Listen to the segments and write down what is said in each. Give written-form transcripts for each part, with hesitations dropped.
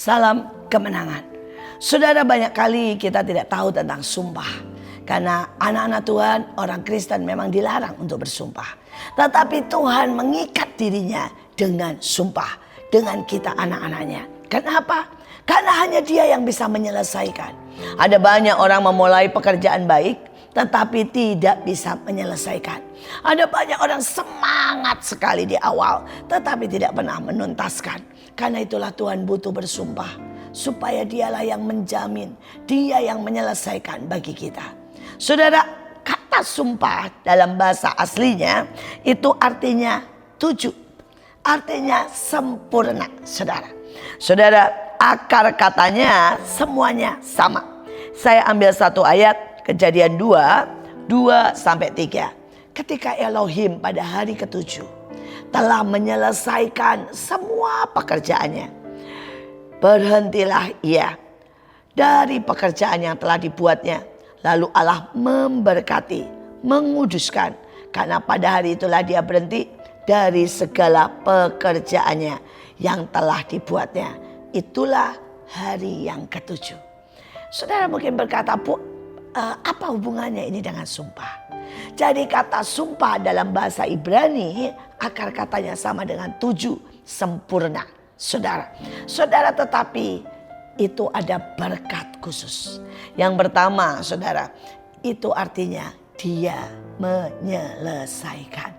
Salam kemenangan. Saudara, banyak kali kita tidak tahu tentang sumpah. Karena anak-anak Tuhan, orang Kristen memang dilarang untuk bersumpah. Tetapi Tuhan mengikat dirinya dengan sumpah. Dengan kita anak-anaknya. Kenapa? Karena hanya Dia yang bisa menyelesaikan. Ada banyak orang memulai pekerjaan baik, tetapi tidak bisa menyelesaikan. Ada banyak orang semangat sekali di awal, tetapi tidak pernah menuntaskan. Karena itulah Tuhan butuh bersumpah, supaya Dialah yang menjamin, Dia yang menyelesaikan bagi kita. Saudara, kata sumpah dalam bahasa aslinya itu artinya 7. Artinya sempurna, saudara. Saudara, akar katanya semuanya sama. Saya ambil satu ayat, Kejadian 2:2-3. Ketika Elohim pada hari ke-7 telah menyelesaikan semua pekerjaannya, berhentilah Ia dari pekerjaan yang telah dibuatnya. Lalu Allah memberkati, menguduskan, karena pada hari itulah Dia berhenti dari segala pekerjaannya yang telah dibuatnya. Itulah hari yang ke-7. Saudara mungkin berkata, apa hubungannya ini dengan sumpah? Jadi kata sumpah dalam bahasa Ibrani, akar katanya sama dengan 7, sempurna. Saudara, tetapi itu ada berkat khusus. Yang pertama, saudara, itu artinya Dia menyelesaikan.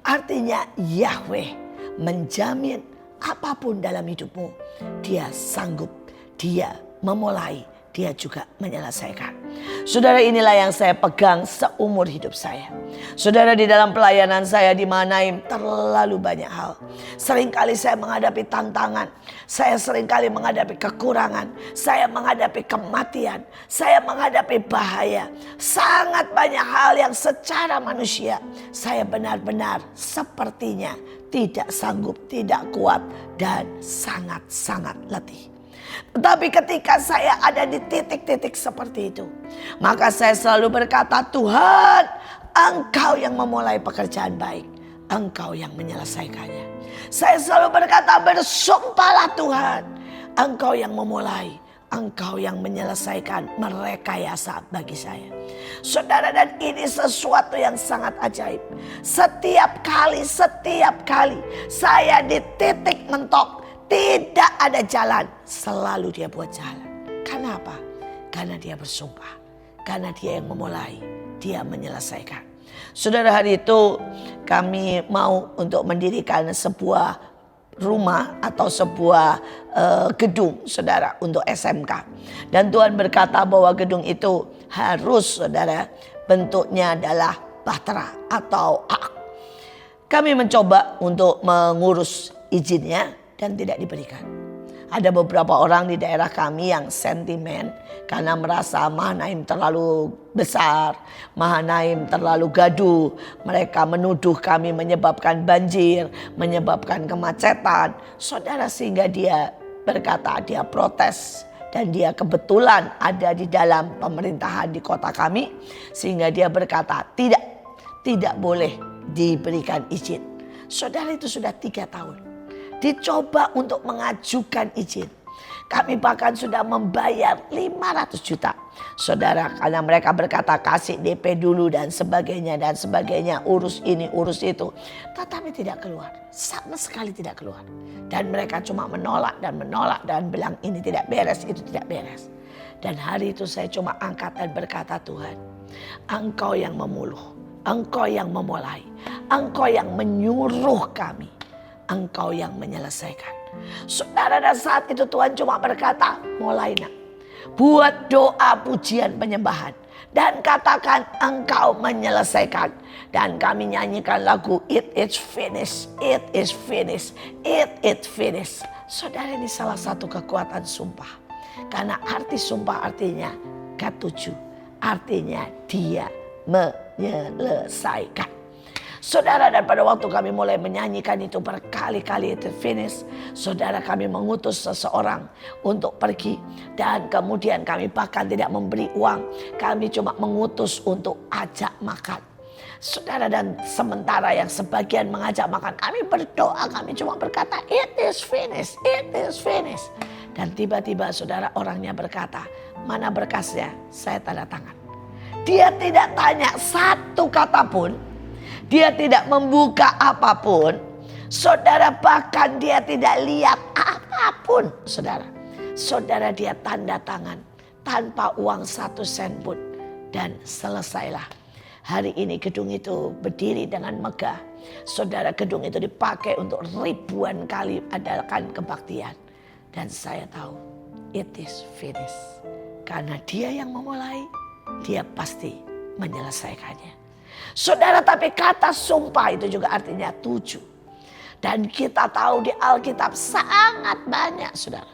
Artinya Yahweh menjamin apapun dalam hidupmu, Dia sanggup, Dia memulai, Dia juga menyelesaikan. Saudara, inilah yang saya pegang seumur hidup saya. Saudara, di dalam pelayanan saya di Mahanaim terlalu banyak hal. Seringkali saya menghadapi tantangan. Saya seringkali menghadapi kekurangan. Saya menghadapi kematian. Saya menghadapi bahaya. Sangat banyak hal yang secara manusia saya benar-benar sepertinya tidak sanggup, tidak kuat, dan sangat-sangat letih. Tetapi ketika saya ada di titik-titik seperti itu, maka saya selalu berkata, Tuhan, Engkau yang memulai pekerjaan baik, Engkau yang menyelesaikannya. Saya selalu berkata, bersumpahlah Tuhan, Engkau yang memulai, Engkau yang menyelesaikan, merekayasa bagi saya. Saudara, dan ini sesuatu yang sangat ajaib. Setiap kali saya di titik mentok, tidak ada jalan, selalu Dia buat jalan. Karena apa? Karena Dia bersumpah. Karena Dia yang memulai, Dia menyelesaikan. Saudara, hari itu kami mau untuk mendirikan sebuah rumah atau sebuah gedung, saudara, untuk SMK. Dan Tuhan berkata bahwa gedung itu harus, saudara, bentuknya adalah bahtera atau ak. Kami mencoba untuk mengurus izinnya dan tidak diberikan. Ada beberapa orang di daerah kami yang sentimen karena merasa Mahanaim terlalu besar, Mahanaim terlalu gaduh. Mereka menuduh kami menyebabkan banjir, menyebabkan kemacetan. Saudara, sehingga dia berkata, dia protes. Dan dia kebetulan ada di dalam pemerintahan di kota kami. Sehingga dia berkata, tidak boleh diberikan izin. Saudara, itu sudah 3 tahun. Dicoba untuk mengajukan izin. Kami bahkan sudah membayar 500 juta. Saudara, karena mereka berkata kasih DP dulu dan sebagainya. Urus ini, urus itu. Tetapi tidak keluar. Sama sekali tidak keluar. Dan mereka cuma menolak dan bilang ini tidak beres, itu tidak beres. Dan hari itu saya cuma angkat dan berkata, Tuhan, Engkau yang memuluh, Engkau yang memulai, Engkau yang menyuruh kami, Engkau yang menyelesaikan. Saudara, dan saat itu Tuhan cuma berkata, mulai nak, buat doa pujian penyembahan dan katakan Engkau menyelesaikan. Dan kami nyanyikan lagu It is finished, it is finished, it is finished. Saudara, ini salah satu kekuatan sumpah. Karena arti sumpah artinya ke-7, artinya Dia menyelesaikan. Saudara, dan pada waktu kami mulai menyanyikan itu berkali-kali itu finish, saudara, kami mengutus seseorang untuk pergi. Dan kemudian kami bahkan tidak memberi uang. Kami cuma mengutus untuk ajak makan. Saudara, dan sementara yang sebagian mengajak makan, kami berdoa, kami cuma berkata, it is finished, it is finished. Dan tiba-tiba saudara orangnya berkata, mana berkasnya? Saya tanda tangan. Dia tidak tanya satu kata pun. Dia tidak membuka apapun. Saudara bahkan dia tidak lihat apapun saudara. Saudara dia tanda tangan tanpa uang 1 sen pun. Dan selesailah. Hari ini gedung itu berdiri dengan megah. Saudara, gedung itu dipakai untuk ribuan kali adakan kebaktian. Dan saya tahu it is finished. Karena dia yang memulai, dia pasti menyelesaikannya. Saudara, tapi kata sumpah itu juga artinya 7. Dan kita tahu di Alkitab sangat banyak saudara.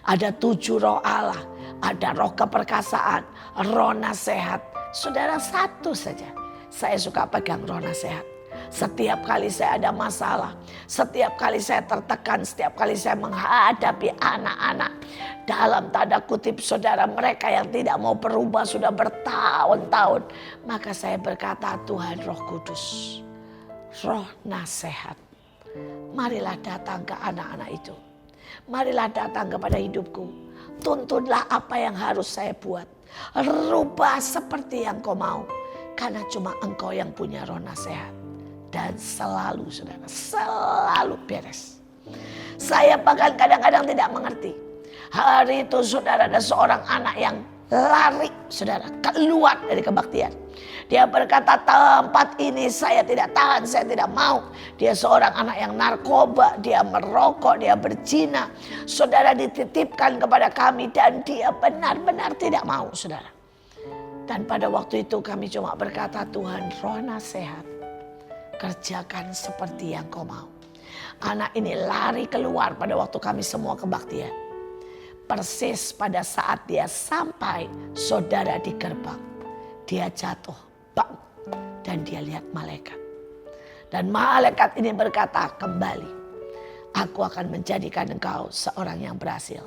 Ada 7 roh Allah, ada roh keperkasaan, roh nasihat. Saudara, 1 saja. Saya suka pegang roh nasihat. Setiap kali saya ada masalah, setiap kali saya tertekan, setiap kali saya menghadapi anak-anak. Dalam tanda kutip saudara, mereka yang tidak mau berubah sudah bertahun-tahun. Maka saya berkata, Tuhan Roh Kudus, roh nasihat, marilah datang ke anak-anak itu. Marilah datang kepada hidupku. Tuntunlah apa yang harus saya buat. Rubah seperti yang kau mau. Karena cuma engkau yang punya roh nasihat. Dan selalu saudara, selalu beres. Saya bahkan kadang-kadang tidak mengerti. Hari itu saudara, ada seorang anak yang lari saudara, keluar dari kebaktian. Dia berkata, tempat ini saya tidak tahan, saya tidak mau. Dia seorang anak yang narkoba, dia merokok, dia berzina. Saudara, dititipkan kepada kami dan dia benar-benar tidak mau saudara. Dan pada waktu itu kami cuma berkata, Tuhan roh nasihat, kerjakan seperti yang kau mau. Anak ini lari keluar pada waktu kami semua kebaktian. Persis pada saat dia sampai saudara di gerbang. Dia jatuh, bang, dan dia lihat malaikat. Dan malaikat ini berkata, kembali. Aku akan menjadikan engkau seorang yang berhasil.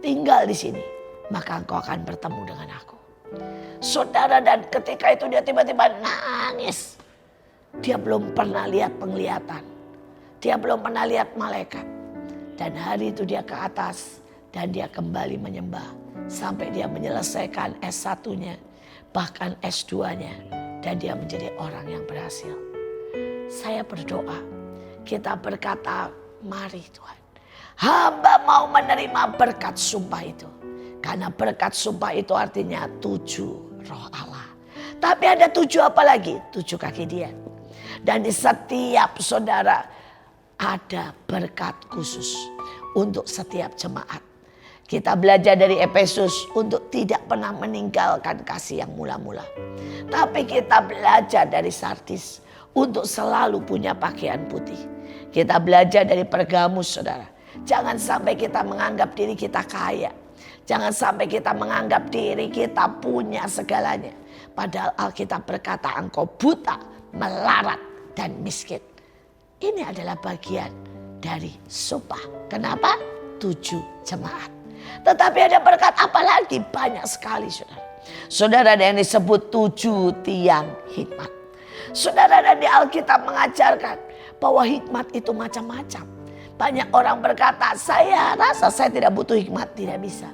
Tinggal di sini, maka engkau akan bertemu dengan aku. Saudara, dan ketika itu dia tiba-tiba nangis. Dia belum pernah lihat penglihatan. Dia belum pernah lihat malaikat. Dan hari itu dia ke atas. Dan dia kembali menyembah. Sampai dia menyelesaikan S1-nya. Bahkan S2-nya. Dan dia menjadi orang yang berhasil. Saya berdoa. Kita berkata, mari Tuhan. Hamba mau menerima berkat sumpah itu. Karena berkat sumpah itu artinya 7 roh Allah. Tapi ada 7 apa lagi? 7 kaki dia. Dan di setiap saudara ada berkat khusus untuk setiap jemaat. Kita belajar dari Efesus untuk tidak pernah meninggalkan kasih yang mula-mula. Tapi kita belajar dari Sardis untuk selalu punya pakaian putih. Kita belajar dari Pergamus saudara. Jangan sampai kita menganggap diri kita kaya. Jangan sampai kita menganggap diri kita punya segalanya. Padahal Alkitab berkata engkau buta, melarat, dan miskin. Ini adalah bagian dari sumpah. Kenapa? 7 jemaat. Tetapi ada berkat apa lagi? Banyak sekali saudara. Saudara, ada yang disebut 7 tiang hikmat. Saudara, dan di Alkitab mengajarkan bahwa hikmat itu macam-macam. Banyak orang berkata, saya rasa saya tidak butuh hikmat. Tidak bisa.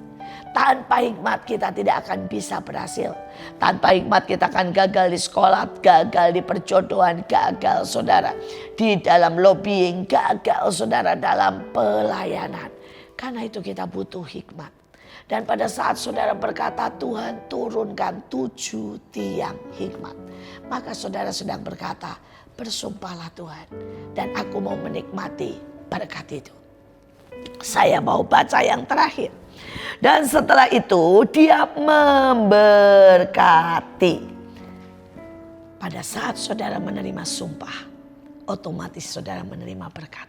Tanpa hikmat kita tidak akan bisa berhasil. Tanpa hikmat kita akan gagal di sekolah, gagal di perjodohan, gagal saudara di dalam lobbying, gagal saudara dalam pelayanan. Karena itu kita butuh hikmat. Dan pada saat saudara berkata, Tuhan turunkan 7 tiang hikmat. Maka saudara sedang berkata, bersumpahlah Tuhan. Dan aku mau menikmati berkat itu. Saya mau baca yang terakhir. Dan setelah itu dia memberkati. Pada saat saudara menerima sumpah, otomatis saudara menerima berkat.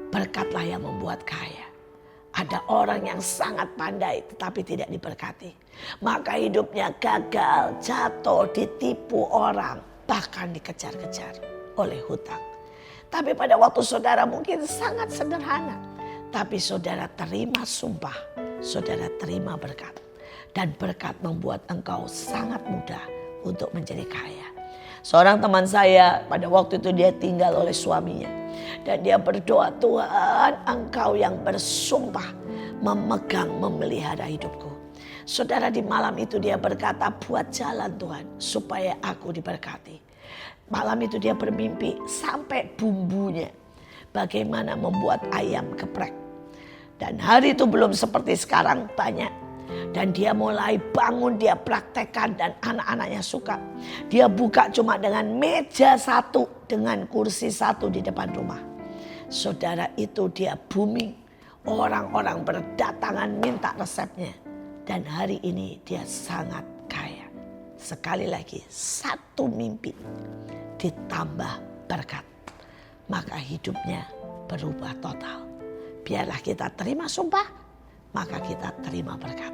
Berkatlah yang membuat kaya. Ada orang yang sangat pandai tetapi tidak diberkati. Maka hidupnya gagal, jatuh, ditipu orang, bahkan dikejar-kejar oleh hutang. Tapi pada waktu saudara mungkin sangat sederhana. Tapi saudara terima sumpah, saudara terima berkat. Dan berkat membuat engkau sangat mudah untuk menjadi kaya. Seorang teman saya pada waktu itu dia tinggal oleh suaminya. Dan dia berdoa, Tuhan engkau yang bersumpah memegang, memelihara hidupku. Saudara, di malam itu dia berkata, buat jalan Tuhan supaya aku diberkati. Malam itu dia bermimpi sampai bumbunya. Bagaimana membuat ayam geprek. Dan hari itu belum seperti sekarang banyak. Dan dia mulai bangun, dia praktekkan dan anak-anaknya suka. Dia buka cuma dengan meja satu, dengan kursi satu di depan rumah. Saudara, itu dia booming. Orang-orang berdatangan minta resepnya. Dan hari ini dia sangat kaya. Sekali lagi, satu mimpi ditambah berkat. Maka hidupnya berubah total. Biarlah kita terima sumpah, maka kita terima berkat.